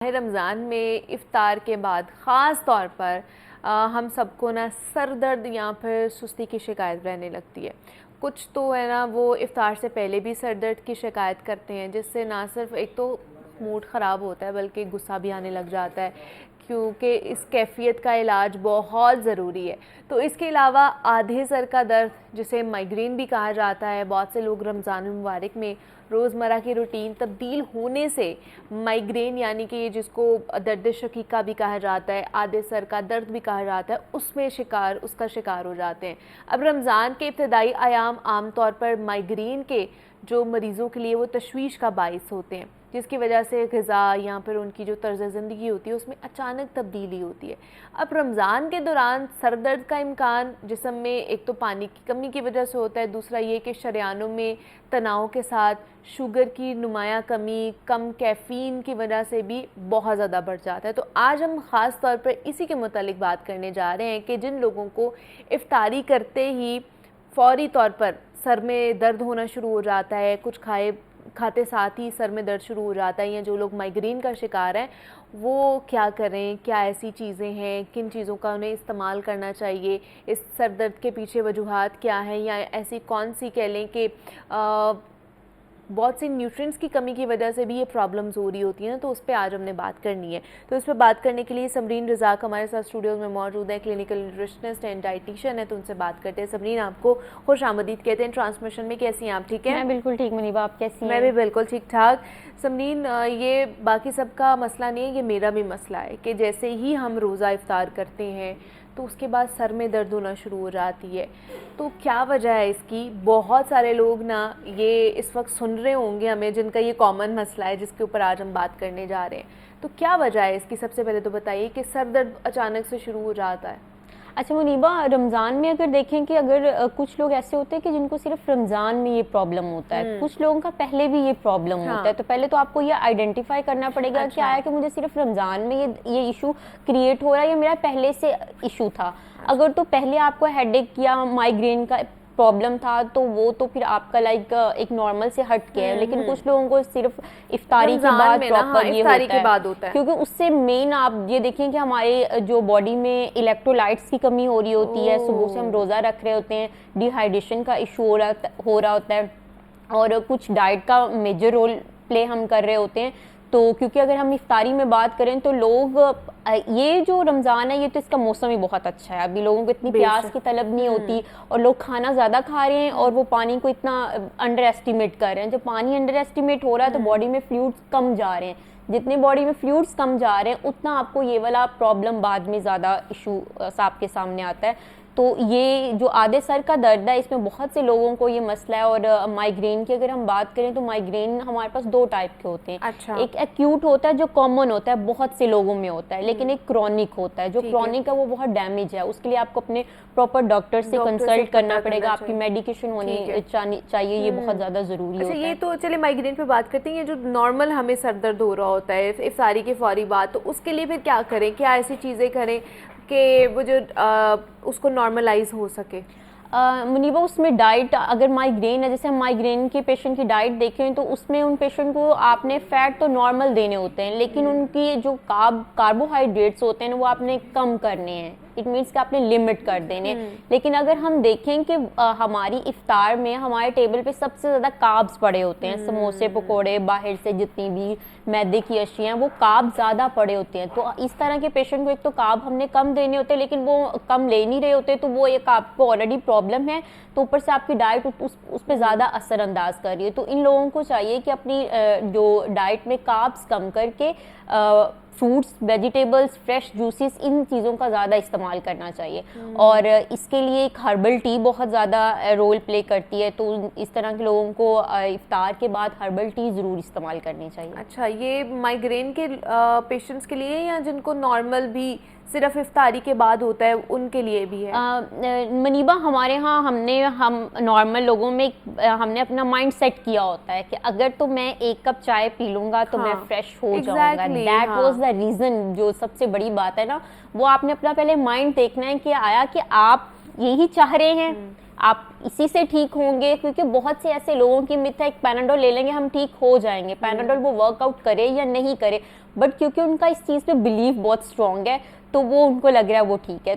रमज़ान में इफ़्तार के बाद ख़ास तौर पर हम सबको ना सर दर्द या फिर सुस्ती की शिकायत रहने लगती है। कुछ तो है ना वो इफ़्तार से पहले भी सर दर्द की शिकायत करते हैं, जिससे ना सिर्फ एक तो मूड ख़राब होता है बल्कि गुस्सा भी आने लग जाता है, क्योंकि इस कैफ़ियत का इलाज बहुत ज़रूरी है। तो इसके अलावा आधे सर का दर्द, जिसे माइग्रेन भी कहा जाता है, बहुत से लोग रमज़ान मुबारक में रोज़मर्रा की रूटीन तब्दील होने से माइग्रेन यानी कि जिसको दर्द शकीका भी कहा जाता है, आधे सर का दर्द भी कहा जाता है, उसका शिकार हो जाते हैं। अब रमज़ान के इब्तदाई आयाम आम तौर पर माइग्रेन के जो मरीज़ों के लिए वो तशवीश का बाइस होते हैं, जिसकी वजह से ग़िज़ा या फिर उनकी जो तर्ज़ ज़िंदगी होती है उसमें अचानक तब्दीली होती है। अब रमज़ान के दौरान सर दर्द का इम्कान जिस्म में एक तो पानी की कमी की वजह से होता है, दूसरा ये कि शरियानों में तनाव के साथ शुगर की नुमायाँ कमी, कम कैफ़ीन की वजह से भी बहुत ज़्यादा बढ़ जाता है। तो आज हम ख़ास तौर पर इसी के मुतालिक बात करने जा रहे हैं कि जिन लोगों को इफ्तारी करते ही फ़ौरी तौर पर सर में दर्द होना शुरू हो जाता है, कुछ खाते साथ ही सर में दर्द शुरू हो जाता है, या जो लोग माइग्रेन का शिकार हैं वो क्या करें, क्या ऐसी चीज़ें हैं, किन चीज़ों का उन्हें इस्तेमाल करना चाहिए, इस सर दर्द के पीछे वजूहात क्या हैं, या ऐसी कौन सी कह लें कि बहुत सी न्यूट्रिएंट्स की कमी की वजह से भी ये प्रॉब्लम्स हो रही होती हैं। तो उस पर आज हमने बात करनी है। तो इस पर बात करने के लिए समरीन रज़ाक हमारे साथ स्टूडियोज़ में मौजूद है, क्लिनिकल न्यूट्रिशनिस्ट एंड डाइटिशियन है। तो उनसे बात करते हैं। समरीन, आपको खुश आमदीद कहते हैं ट्रांसमिशन में। कैसी हैं आप? ठीक है, मैं बिल्कुल ठीक मुनीबा, आप कैसी हैं? मैं भी बिल्कुल ठीक ठाक। समरीन, ये बाकी सबका मसला नहीं है, ये मेरा भी मसला है कि जैसे ही हम रोज़ा इफ्तार करते हैं तो उसके बाद सर में दर्द होना शुरू हो जाती है। तो क्या वजह है इसकी? बहुत सारे लोग ना ये इस वक्त सुन रहे होंगे हमें, जिनका ये कॉमन मसला है जिसके ऊपर आज हम बात करने जा रहे हैं। तो क्या वजह है इसकी? सबसे पहले तो बताइए कि सर दर्द अचानक से शुरू हो जाता है। अच्छा मुनीबा, रमज़ान में अगर देखें कि अगर कुछ लोग ऐसे होते हैं कि जिनको सिर्फ रमज़ान में ये प्रॉब्लम होता है, कुछ लोगों का पहले भी ये प्रॉब्लम होता है। तो पहले तो आपको ये आइडेंटिफाई करना पड़ेगा कि आया कि मुझे सिर्फ रमज़ान में ये इशू क्रिएट हो रहा है या मेरा पहले से इशू था। अगर तो पहले आपको हेडेक या माइग्रेन का प्रॉब्लम था तो वो तो फिर आपका एक नॉर्मल से हट के है, लेकिन कुछ लोगों को सिर्फ इफ्तारी के बाद प्रॉपर ये होता है, क्योंकि उससे मेन आप ये देखें कि हमारे जो बॉडी में इलेक्ट्रोलाइट्स की कमी हो रही होती है। सुबह से हम रोज़ा रख रहे होते हैं, डिहाइड्रेशन का इशू हो रहा होता है, और कुछ डाइट का मेजर रोल प्ले हम कर रहे होते हैं। तो क्योंकि अगर हम इफ्तारी में बात करें तो लोग ये जो रमज़ान है ये तो इसका मौसम ही बहुत अच्छा है, अभी लोगों को इतनी प्यास की तलब नहीं होती और लोग खाना ज़्यादा खा रहे हैं और वो पानी को इतना अंडर एस्टिमेट कर रहे हैं। जब पानी अंडर एस्टिमेट हो रहा है तो बॉडी में फ्लूइड्स कम जा रहे हैं, जितने बॉडी में फ्लूइड्स कम जा रहे हैं उतना आपको ये वाला प्रॉब्लम बाद में ज़्यादा इशू आपके सामने आता है। तो ये जो आधे सर का दर्द है इसमें बहुत से लोगों को ये मसला है। और माइग्रेन की अगर हम बात करें तो माइग्रेन हमारे पास दो टाइप के होते हैं। अच्छा। एक एक्यूट होता है जो कॉमन होता है, बहुत से लोगों में होता है, लेकिन एक क्रॉनिक होता है। जो क्रॉनिक है वो बहुत डैमेज है, उसके लिए आपको अपने प्रॉपर डॉक्टर से कंसल्ट करना पड़ेगा, आपकी मेडिकेशन होनी चाहिए, ये बहुत ज़्यादा ज़रूरी होता है। ये तो चले माइग्रेन पे बात करते हैं। ये जो नॉर्मल हमें सर दर्द हो रहा होता है इफ्तारी के फौरी बाद, तो उसके लिए फिर क्या करें? क्या ऐसी चीज़ें करें कि वो जो उसको नॉर्मलाइज हो सके? मुनीबा, उसमें डाइट, अगर माइग्रेन है, जैसे हम माइग्रेन के पेशेंट की डाइट देखें तो उसमें उन पेशेंट को आपने फैट तो नॉर्मल देने होते हैं, लेकिन उनकी जो कार्बोहाइड्रेट्स होते हैं वो आपने कम करने हैं। इट मीन्स कि आपने लिमिट कर देने। लेकिन अगर हम देखें कि हमारी इफ्तार में हमारे टेबल पे सबसे ज़्यादा कार्ब्स पड़े होते हैं, समोसे पकोड़े, बाहर से जितनी भी मैदे की अशियाँ, वो कार्ब ज़्यादा पड़े होते हैं। तो इस तरह के पेशेंट को एक तो कार्ब हमने कम देने होते हैं, लेकिन वो कम ले नहीं रहे होते, तो वो एक आपको ऑलरेडी प्रॉब्लम है, तो ऊपर से आपकी डाइट उस पर ज़्यादा असरअंदाज कर रही है। तो इन लोगों को चाहिए कि अपनी जो डाइट में कार्ब्स कम करके फ्रूट्स, वेजिटेबल्स, फ्रेश जूसेस, इन चीज़ों का ज़्यादा इस्तेमाल करना चाहिए। और इसके लिए एक हर्बल टी बहुत ज़्यादा रोल प्ले करती है, तो इस तरह के लोगों को इफ्तार के बाद हर्बल टी ज़रूर इस्तेमाल करनी चाहिए। अच्छा, ये माइग्रेन के पेशेंट्स के लिए या जिनको नॉर्मल भी सिर्फ इफ्तारी के बाद होता है उनके लिए भी है? मनीबा, हमारे यहाँ हम नॉर्मल लोगों में हमने अपना माइंड सेट किया होता है कि अगर तो मैं एक कप चाय पी लूँगा तो मैं फ्रेश हो जाऊँगा। That was the reason. जो सबसे बड़ी बात है ना, वो आपने अपना पहले माइंड देखना है कि आया कि आप यही चाह रहे हैं, आप इसी से ठीक होंगे, क्योंकि बहुत से ऐसे लोगों की मिथ है एक पैनाडोल ले लेंगे हम ठीक हो जाएंगे। पैनाडोल वो वर्कआउट करे या नहीं करे, बट क्योंकि उनका इस चीज़ पे बिलीव बहुत स्ट्रॉन्ग है तो वो उनको लग रहा है वो ठीक है।